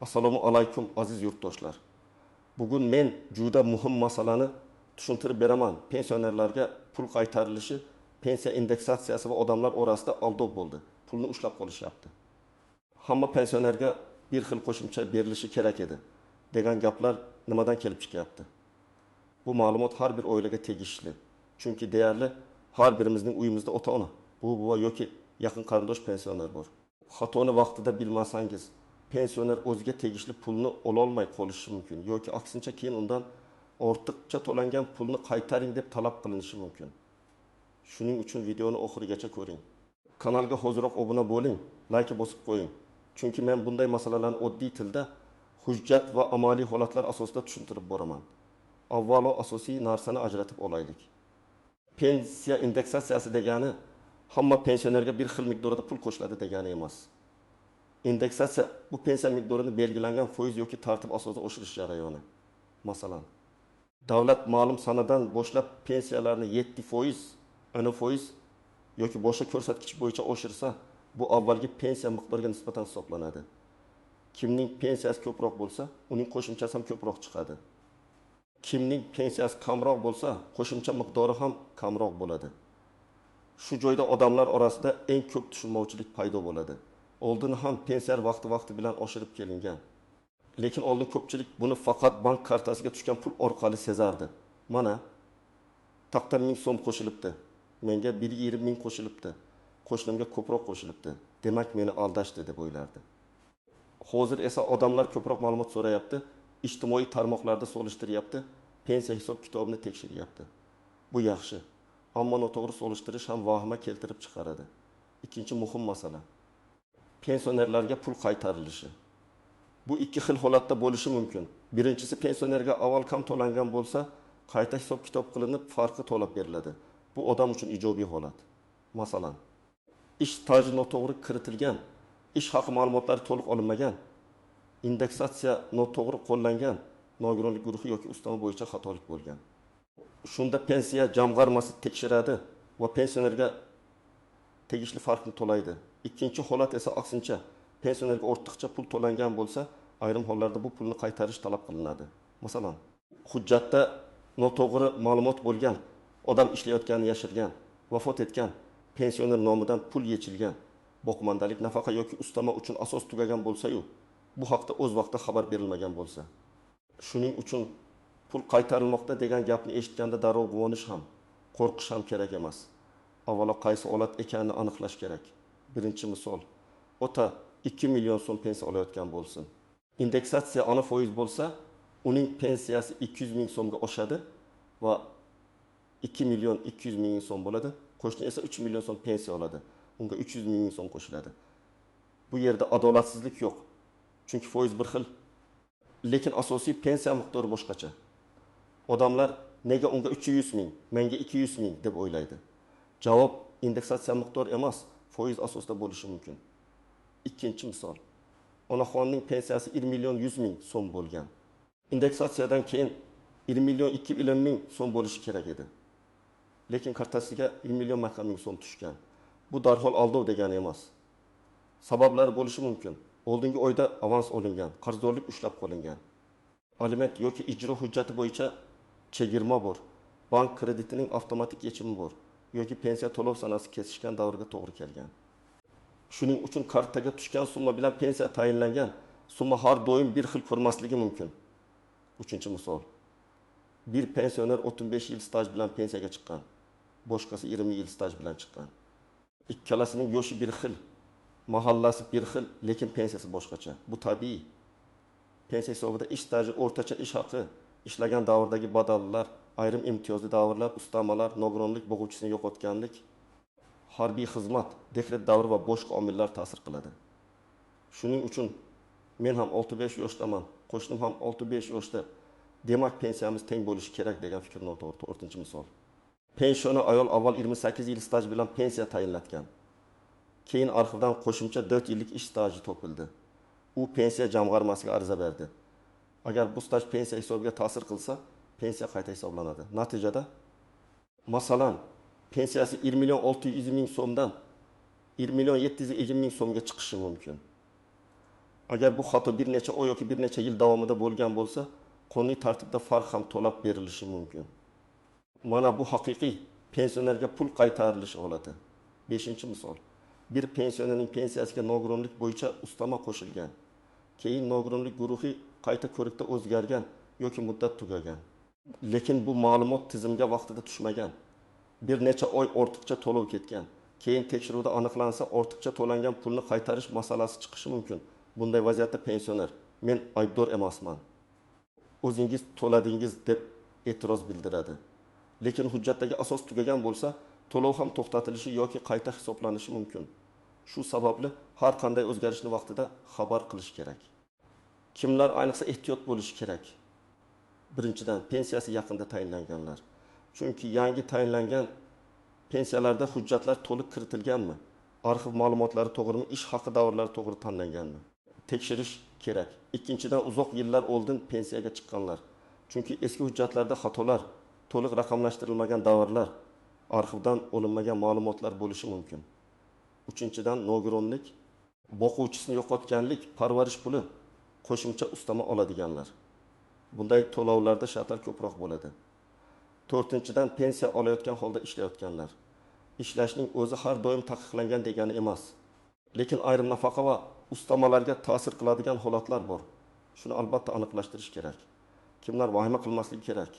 Assalomu alaykum aziz yurtdoshlar. Bugun men juda muhim masalani tushuntirib beraman. Pensionerlarga pul qaytarilishi, pensiya indeksatsiyasi va odamlar orasida aldov bo'ldi. Pulni ushlab qolishyapti. Hamma pensionerga bir xil qo'shimcha berilishi kerak edi degan gaplar nimadan kelib chiqyapti? Bu ma'lumot har bir oilaga tegishli. Chunki deyarli har birimizning uyimizda ota-ona, buva yoki yaqin qarindosh pensioner bor. Xatoni vaqtida bilmasangiz, pensioner o'ziga tegishli pulni ololmay qolishi mumkin yoki aksincha keyin undan ortiqcha to'langan pulni qaytaring deb talab qilinishi mumkin. Shuning uchun videoni oxirigacha ko'ring. Kanalga hozirroq obuna bo'ling, like bosib qo'ying. Chunki men bunday masalalarni oddiy tilda, hujjat va amaliy holatlar asosida tushuntirib boraman. Avvalo asosiy narsani ajratib olaylik. Pensiya indeksatsiyasi degani hamma pensionerga bir xil miqdorda pul qo'shiladi degani emas. Indeksatsiya bu pensiya miqdorini belgilangan foiz yoki tartib asosida oshirish jarayoni. Masalan, davlat ma'lum sanadan boshlab pensiyalarni 7%, 10% yoki boshqa ko'rsatkich bo'yicha oshirsa, bu avvalgi pensiya miqdoriga nisbatan hisoblanadi. Kimning pensiyasi ko'proq bo'lsa, uning qo'shimchasi ham ko'proq chiqadi. Kimning pensiyasi kamroq bo'lsa, qo'shimcha miqdori ham kamroq bo'ladi. Shu joyda odamlar orasida eng ko'p tushunmovchilik paydo bo'ladi. Oldin ham pensiya vaqti bilan oshirib kelingan. Lekin oldin ko'pchilik buni faqat bank kartasiga tushgan pul orqali sezardi. Mana taqdir 1000 so'm qo'shilibdi. Menga 120 ming qo'shilibdi. Qo'shnimga ko'proq qo'shilibdi. Demak meni aldashdi deb o'ylardi. Hozir esa odamlar ko'proq ma'lumot so'rayapti, ijtimoiy tarmoqlarda solishtiryapti, pensiya hisob kitobini tekshiryapti. Bu yaxshi. Ammo noto'g'ri solishtirish ham vahima keltirib chiqaradi. Ikkinchi muhim masala. Pensionerlarga pul qaytarilishi. Bu ikki xil holatda bo'lishi mumkin. Birinchisi, pensionerga avval kam to'langan bo'lsa, qayta hisob kitob qilinib, farqi to'lab beriladi. Bu odam uchun ijobiy holat. Masalan, ish staji noto'g'ri kiritilgan, ish haqi ma'lumotlari to'liq olinmagan, indeksatsiya noto'g'ri qo'llangan, nogironlik guruhi yoki ustama bo'yicha xatolik bo'lgan. Shunda pensiya jamg'armasi tekshiradi va pensionerga tegishli farqni to'laydi. Ikkinchi holat esa aksincha, pensionerga ortiqcha pul to'langan bo'lsa, ayrim hollarda bu pulni qaytarish talab qilinadi. Masalan, hujjatda noto'g'ri ma'lumot bo'lgan, odam ishlayotganini yashirgan, vafot etgan, pensioner nomidan pul yechilgan, boqmandalik nafaqa yoki ustama uchun asos tugagan bo'lsa-yu, bu haqda o'z vaqtida xabar berilmagan bo'lsa. Shuning uchun pul qaytarilmoqda degan gapni eshitganda darrov quvonish ham, qo'rqish ham kerak emas. Avvalo qaysi holat ekanini aniqlash kerak. Birinchi misol, ota 2 million so'm pensiya olayotgan bo'lsin. Indeksatsiya ana foiz bo'lsa, uning pensiyasi 200 ming so'mga oshadi va 2 million 200 ming so'm bo'ladi. Qo'shni esa 3 million so'm pensiya oladi. Unga 300 ming so'm qo'shiladi. Bu yerda adolatsizlik yo'q. Chunki foiz bir xil. Lekin asosiy pensiya miqdori boshqacha. Odamlar nega unga 300 ming, menga 200 ming deb o'ylaydi. Javob indeksatsiya miqdori emas, foiz asosida bo'lishi mumkin. Ikkinchi misol. Onaxonning pensiyasi 1 million 100 ming so'm bo'lgan. Indeksatsiyadan keyin 1 million 2 ming so'm bo'lishi kerak edi. Lekin kartasiga 1 million ming so'm tushgan. Bu darhol aldov degani emas. Sabablari bo'lishi mumkin. Oldingi oyda avans olingan, qarzdorlik ushlab qolingan. Aliment yoki ijro hujjati bo'yicha chegirma bor. Bank kreditining avtomatik yechimi bor yoki pensiya to'lov sanasi kesishgan davrga to'g'ri kelgan. Shuning uchun kartaga tushgan summa bilan pensiya tayinlangan summa har doim bir xil ko'rmasligi mumkin. Uchinchi misol. Bir pensioner 35 yil staj bilan pensiyaga chiqqan, boshqasi 20 yil staj bilan chiqqan. Ikkalasining yoshi bir xil, mahallasi bir xil, lekin pensiyasi boshqacha. Bu tabiiy. Pensiya hisobida ish staji, o'rtacha ish haqi, ishlagan davrdagi badallar, ayrim imtiyozli davrlar, ustamalar, nogironlik bo'g'uvchisini yo'qotganlik, harbiy xizmat, dekret davri va boshqa omillar ta'sir qiladi. Shuning uchun men ham 65 yoshdaman, qo'shnim ham 65 yoshda. Demak, pensiyamiz teng bo'lishi kerak degan fikr noto'g'ri. To'rtinchi misol. Pensioni ayol avval 28 yil staj bilan pensiya tayinlatgan. Keyin arxivdan qo'shimcha 4 yillik ish staji topildi. U pensiya jamg'armasiga ariza berdi. Agar bu staj pensiya hisobiga ta'sir qilsa, pensiya qayta hisoblanadi. Natijada, masalan, pensiyasi 1 million 600 ming so'mdan 1 million 720 ming so'mga chiqishi mumkin. Agar bu xato bir necha oy yoki bir necha yil davomida bo'lgan bo'lsa, qonuniy tartibda farq ham to'lab berilishi mumkin. Mana bu haqiqiy pensionerga pul qaytarilishi holati. 5-misol. Bir pensionerning pensiyasiga nogironlik bo'yicha ustama qo'shilgan. Keyin nogironlik guruhi qayta ko'rikda o'zgargan yoki muddat tugagan. Lekin bu ma'lumot tizimga vaqtida tushmagan. Bir necha oy ortiqcha to'lov ketgan. Keyin tekshiruvda aniqlansa, ortiqcha to'langan pulni qaytarish masalasi chiqishi mumkin. Bunday vaziyatda pensioner, men aybdor emasman, o'zingiz to'ladingiz deb e'tiroz bildiradi. Lekin hujjatdagi asos tugagan bo'lsa, to'lov ham to'xtatilishi yoki qayta hisoblanishi mumkin. Shu sababli har qanday o'zgarishni vaqtida xabar qilish kerak. Kimlar ayniqsa ehtiyot bo'lishi kerak? Birinchidan, pensiyasi yaqinda tayinlanganlar. Chunki yangi tayinlangan pensiyalarda hujjatlar to'liq kiritilganmi? Arxiv ma'lumotlari to'g'rimi? Ish haqi davrlari to'g'ri tanlanganmi? Tekshirish kerak. Ikkinchidan, uzoq yillar oldin pensiyaga chiqqanlar. Chunki eski hujjatlarda xatolar, to'liq raqamlashtirilmagan davrlar, arxivdan olinmagan ma'lumotlar bo'lishi mumkin. Uchinchidan, nogironlik, boquvchisini yo'qotganlik, parvarish puli, qo'shimcha ustama oladiganlar. Bunday to'lovlarda shartlar ko'proq bo'ladi. To'rtinchidan, pensiya olayotgan holda ishlayotganlar. Ishlashning o'zi har doim taqiqlangan degani emas. Lekin ayrim nafaqa va ustamalarga ta'sir qiladigan holatlar bor. Shuni albatta aniqlashtirish kerak. Kimlar vahima qilmasligi kerak?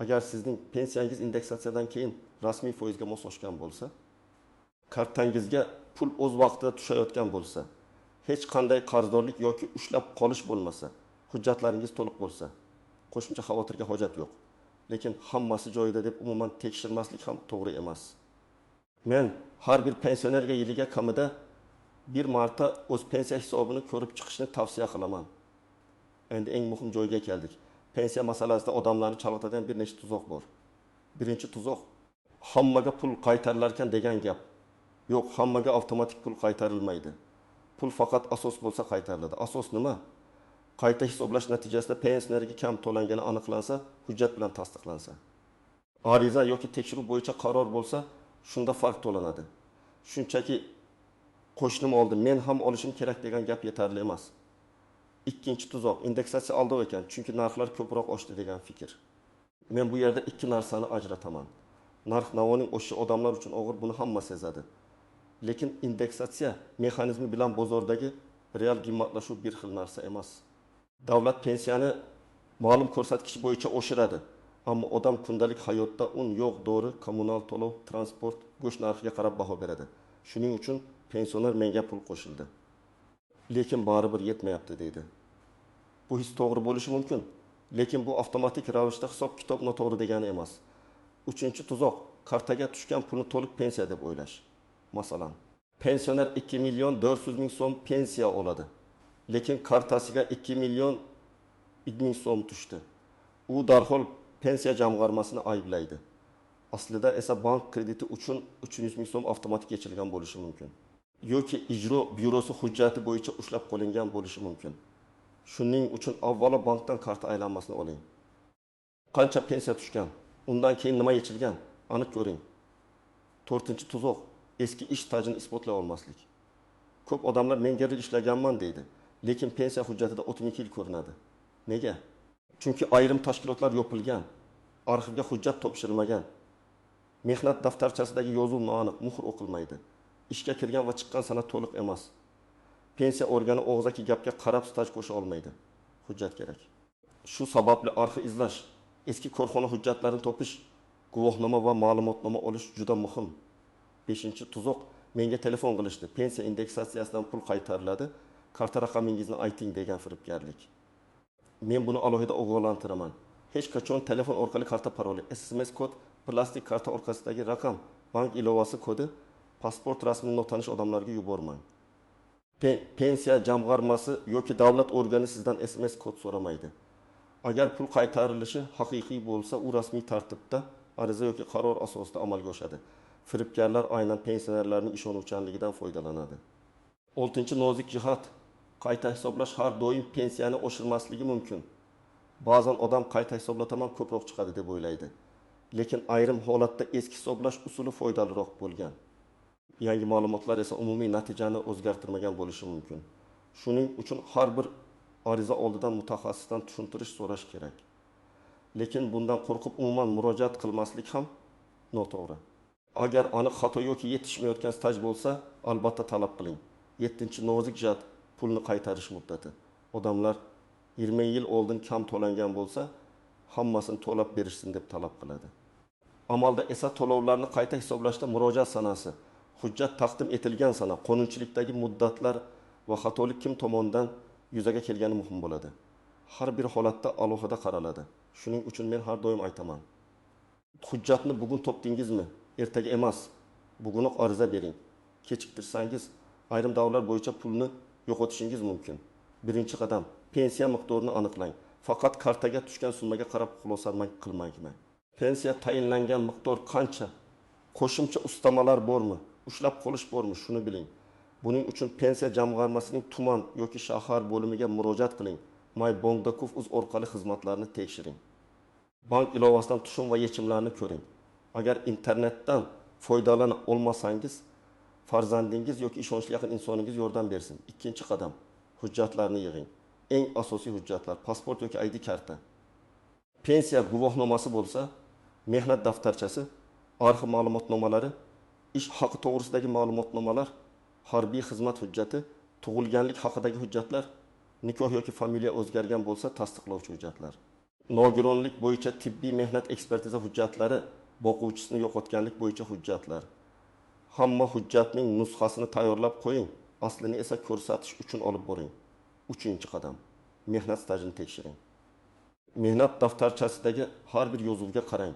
Agar sizning pensiyangiz indeksatsiyadan keyin rasmiy foizga moslashgan bo'lsa, kartangizga pul o'z vaqtida tushayotgan bo'lsa, hech qanday qarzdorlik yoki ushlab qolish bo'lmasa, hujjatlaringiz to'liq bo'lsa, qo'shimcha xavotirga hojat yo'q. Lekin hammasi joyida deb umuman tekshirmaslik ham to'g'ri emas. Men har bir pensionerga yiliga kamida bir marta o'z pensiya hisobini ko'rib chiqishni tavsiya qilaman. Endi eng muhim joyga keldik. Pensiya masalasida odamlarni chalg'itadigan bir nechta tuzoq bor. Birinchi tuzoq, hammaga pul qaytarilar ekan degan gap. Yo'q, hammaga avtomatik pul qaytarilmaydi. Pul faqat asos bo'lsa qaytariladi. Asos nima? Qayta hisoblash natijasida pensionerga kam to'langani aniqlansa, hujjat bilan tasdiqlansa. Ariza yoki tekshiruv bo'yicha qaror bo'lsa, shunda farq to'lanadi. Shunchaki qo'shnim oldi, men ham olishim kerak degan gap yetarli emas. Ikkinchi tuzoq, indeksatsiya aldov ekan, chunki narxlar ko'proq oshdi degan fikr. Men bu yerda ikki narsani ajrataman. Narx-navoning o'shishi odamlar uchun og'ir, buni hamma sezadi. Lekin indeksatsiya mexanizmi bilan bozordagi real qimmatlashuv bir xil narsa emas. Davlat pensiyani ma'lum ko'rsatkich bo'yicha oshiradi, ammo odam kundalik hayotda un, yo'q, dori, kommunal to'lov, transport, go'sht narxiga qarab baho beradi. Shuning uchun pensioner menga pul qo'shildi. Lekin baribir yetmayapti deydi. Bu his to'g'ri bo'lishi mumkin, lekin bu avtomatik ravishda hisob-kitob noto'g'ri degani emas. Uchinchi tuzoq, kartaga tushgan pulni to'liq pensiya deb o'ylash. Masalan, pensioner 2 million 400 ming so'm pensiya oladi. Lekin kartasiga 2 million 2 ming so'm tushdi. U darhol pensiya jamg'armasini ayblaydi. Aslida esa bank krediti uchun 300 ming so'm avtomatik yechilgan bo'lishi mumkin. Yoki ijro byurosi hujjati bo'yicha ushlab qo'lingan bo'lishi mumkin. Shuning uchun avvalo bankdan karta aylanmasini oling. Qancha pensiya tushgan, undan keyin nima yechilgan, aniq ko'ring. To'rtinchi tuzoq, eski ish stajini isbotlay olmaslik. Ko'p odamlar men yerda ishlaganman deydi, lekin pensiya hujjatida 32 yil ko'rinadi. Nega? Chunki ayrim tashkilotlar yopilgan, arxivga hujjat topshirilmagan, mehnat daftarchasidagi yozuv noaniq, muhr o'qilmaydi. Ishga kirgan va chiqqan sanat to'liq emas. Pensiya organi og'zaki gapga qarab staj qo'sha olmaydi. Hujjat kerak. Shu sababli arxiv izlash, eski korxona hujjatlarini topish, guvohnoma va ma'lumotnoma olish juda muhim. 5-tuzoq, menga telefon qilishdi. Pensiya indeksatsiyasidan pul qaytariladi. Karta raqamingizni ayting degan firibgarlik. Men buni alohida ogohlantiraman. Hech qachon telefon orqali karta paroli, SMS kod, plastik karta orqasidagi raqam, bank ilovasi kodi, pasport rasmini notanish odamlarga yubormang. Pensiya jamg'armasi yoki davlat organi sizdan SMS kod so'ramaydi. Agar pul qaytarilishi haqiqiy bo'lsa, u rasmiy tartibda ariza yoki qaror asosida amalga oshadi. Firibgarlar aynan pensionerlarning ishonuvchanligidan foydalanadi. 6-nozik jihat, qayta hisoblash har doim pensiyani oshirmasligi mumkin. Ba'zan odam qayta hisoblataman ko'proq chiqadi deb o'ylaydi. Lekin ayrim holatda eski hisoblash usuli foydaliroq bo'lgan. Yangi ma'lumotlar esa umumiy natijani o'zgartirmagan bo'lishi mumkin. Shuning uchun har bir ariza oldidan mutaxassisdan tushuntirish so'rash kerak. Lekin bundan qo'rqib umuman murojaat qilmaslik ham noto'g'ri. Agar aniq xato yoki yetishmayotgan staj bo'lsa, albatta talab qiling. 7-nozik jihat pulni qaytarish muddati. Odamlar 20 yil oldin kam to'langan bo'lsa, hammasini to'lab berishsin deb talab qiladi. Amalda esa to'lovlarni qayta hisoblashda murojaat sanasi, hujjat taqdim etilgan sana, qonunchilikdagi muddatlar va xatolik kim tomonidan yuzaga kelgani muhim bo'ladi. Har bir holatda alohida qaraladi. Shuning uchun men har doim aytaman. Hujjatni bugun topdingizmi? Ertaga emas. Bugunoq ariza bering. Kechiktirsangiz, ayrim davrlar bo'yicha pulni yo'qotishingiz mumkin. Birinchi qadam, pensiya miqdorini aniqlang. Faqat kartaga tushgan summaga qarab xulosaman qilmang. Pensiya tayinlangan miqdor qancha? Qo'shimcha ustamalar bormi? Ushlab qolish bormi? Shuni biling. Buning uchun pensiya jamg'armasining tuman yoki shahar bo'limiga murojaat qiling. MyBankDocuv.uz orqali xizmatlarni tekshiring. Bank ilovasidan tushum va yechimlarni ko'ring. Agar internetdan foydalana olmasangiz, farzandingiz yoki ishonchli yaqin insoningiz yordam bersin. Ikkinchi qadam, hujjatlarni yig'ing. Eng asosiy hujjatlar: pasport yoki ID karta. Pensiya guvohnomasi bo'lsa, mehnat daftarchasi, arxiv ma'lumotnomalari, ish haqi to'g'risidagi ma'lumotnomalar, harbiy xizmat hujjati, tug'ilganlik haqidagi hujjatlar, nikoh yoki familiya o'zgargan bo'lsa tasdiqlovchi hujjatlar. Nogironlik bo'yicha tibbiy mehnat ekspertiza hujjatlari, boquvchisini yo'qotganlik bo'yicha hujjatlar. Hamma hujjatning nusxasini tayyorlab qo'ying, aslini esa ko'rsatish uchun olib boring. 3-qadam, mehnat stajini tekshiring. Mehnat daftarchasidagi har bir yozuvga qarang.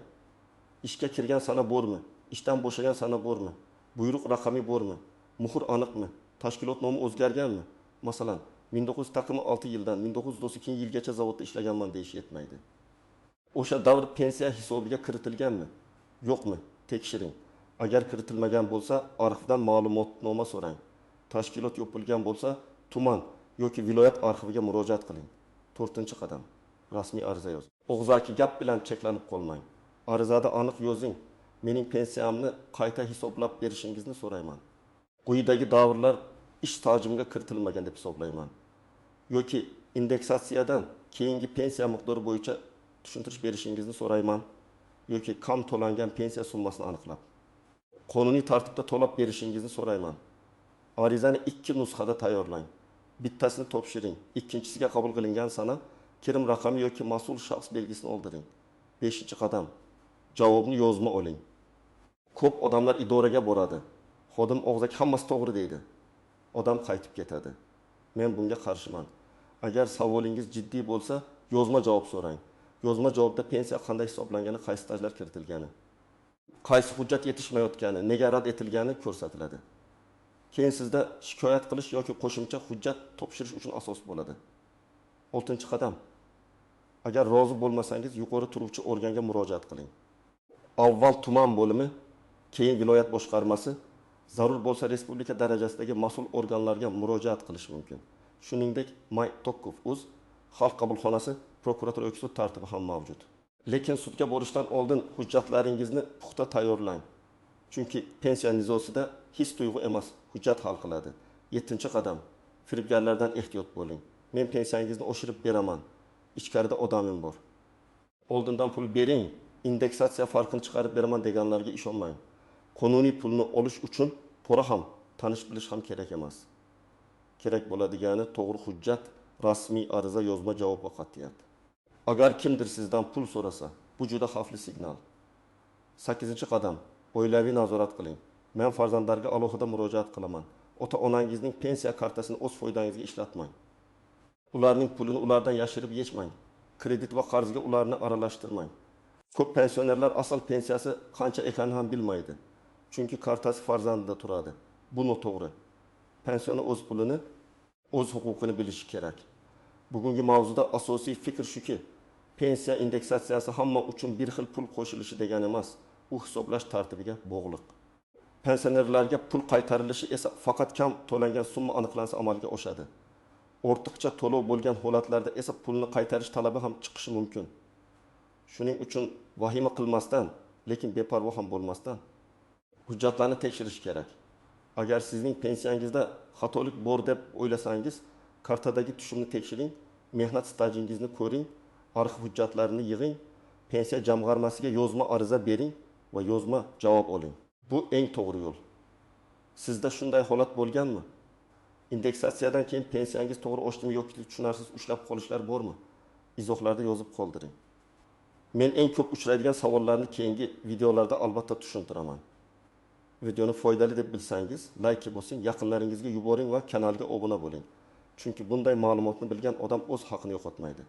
Ishga kirgan sana bormi? Ishdan bo'shagan sana bormi? Buyruq raqami bormi? Muhr aniqmi? Tashkilot nomi o'zgarganmi? Masalan, 1906 yildan 1992 yilgacha zavodda ishlaganman deyish yetmaydi. O'sha davr pensiya hisobiga kiritilganmi? Yo'qmi? Tekshiring. Agar kiritilmagan bo'lsa, arxivdan ma'lumotnoma so'rang. Tashkilot yopilgan bo'lsa, tuman yoki viloyat arxiviga murojaat qiling. 4-qadam, rasmiy ariza yozing. Og'zaki gap bilan cheklanib qolmang. Arizada aniq yozing. Mening pensiyamni qayta hisoblab berishingizni so'rayman. Quyidagi davrlar ish stajimga kiritilmagan deb hisoblayman. Yoki indeksatsiyadan keyingi pensiya miqdori bo'yicha tushuntirish berishingizni so'rayman. Yoki kam to'langan pensiya summasini aniqlab, qonuniy tartibda to'lab berishingizni so'rayman. Arizani 2 nusxada tayyorlang. Bittasini topshiring. Ikkinchisiga qabul qilingan sana kirim raqami yoki mas'ul shaxs belgisini oldiring. 5-qadam, javobni yozma oling. Ko'p odamlar idoraga boradi. Xodim og'zaki hammasi to'g'ri deydi. Odam qaytib ketadi. Men bunga qarshiman. Agar savolingiz jiddiy bo'lsa, yozma javob so'rang. Yozma javobda pensiya qanday hisoblangani, qaysi stajlar kiritilgani, qaysi hujjat yetishmayotgani, nega rad etilgani ko'rsatiladi. Keyin sizda shikoyat qilish yoki qo'shimcha hujjat topshirish uchun asos bo'ladi. 6-qadam. Agar rozi bo'lmasangiz, yuqori turuvchi organga murojaat qiling. Avval tuman bo'limi, keyin viloyat boshqarmasi, zarur bo'lsa respublika darajasidagi mas'ul organlarga murojaat qilish mumkin. Shuningdek, MyBankDocuv.uz xalq qabulxonasi, prokuratura yoki sud tartibi ham mavjud. Lekin sudga borishdan oldin hujjatlaringizni puxta tayyorlang. Chunki pensiya nizosida his tuyg'u emas, hujjat hal qiladi. 7-qadam, firibgarlardan ehtiyot bo'ling. Men pensiyangizni oshirib beraman. Ichkarida odamim bor. Oldindan pul bering, indeksatsiya farqini chiqarib beraman deganlarga ishonmang. Qonuniy pulni olish uchun pora ham, tanish bilish ham kerak emas. Kerak bo'ladigani to'g'ri hujjat, rasmiy ariza, yozma javob va qat'iyat. Agar kimdir sizdan pul so'rasa, bu juda xavfli signal. 8-qadam, oilaviy nazorat qiling. Men farzandlarga alohida murojaat qilaman. Ota-onangizning pensiya kartasini o'z foydangizga ishlatmang. Ularning pulini ulardan yashirib yechmang. Kredit va qarzga ularni aralashtirmang. Ko'p pensionerlar asal pensiyasi qancha ekanini ham bilmaydi. Chunki kartasi farzandida turadi. Bu noto'g'ri. Pensioner o'z pulini, o'z huquqini bilishi kerak. Bugungi mavzuda asosiy fikr shuki, pensiya indeksatsiyasi hamma uchun bir xil pul qo'shilishi degani emas, u hisoblash tartibiga bog'liq. Pensionerlarga pul qaytarilishi esa faqat kam to'langan summa aniqlansa amalga oshadi. Ortiqcha to'lov bo'lgan holatlarda esa pulni qaytarish talabi ham chiqishi mumkin. Shuning uchun vahima qilmasdan, lekin beparvo ham bo'lmasdan hujjatlarni tekshirish kerak. Agar sizning pensiyangizda xatolik bor deb o'ylasangiz, kartadagi tushumni tekshiring, mehnat stajingizni ko'ring, arxiv hujjatlarini yig'ing, pensiya jamg'armasiga yozma ariza bering va yozma javob oling. Bu eng to'g'ri yo'l. Sizda shunday holat bo'lganmi? Indeksatsiyadan keyin pensiyangiz to'g'ri oshdimi yoki tushunarsiz ushlab qolishlar bormi? Izohlarda yozib qoldiring. Men eng ko'p uchraydigan savollarni keyingi videolarda albatta tushuntiraman. Videoni foydali deb bilsangiz, like bosing, yaqinlaringizga yuboring va kanalga obuna bo'ling. Chunki bunday ma'lumotni bilgan odam o'z haqini yo'qotmaydi.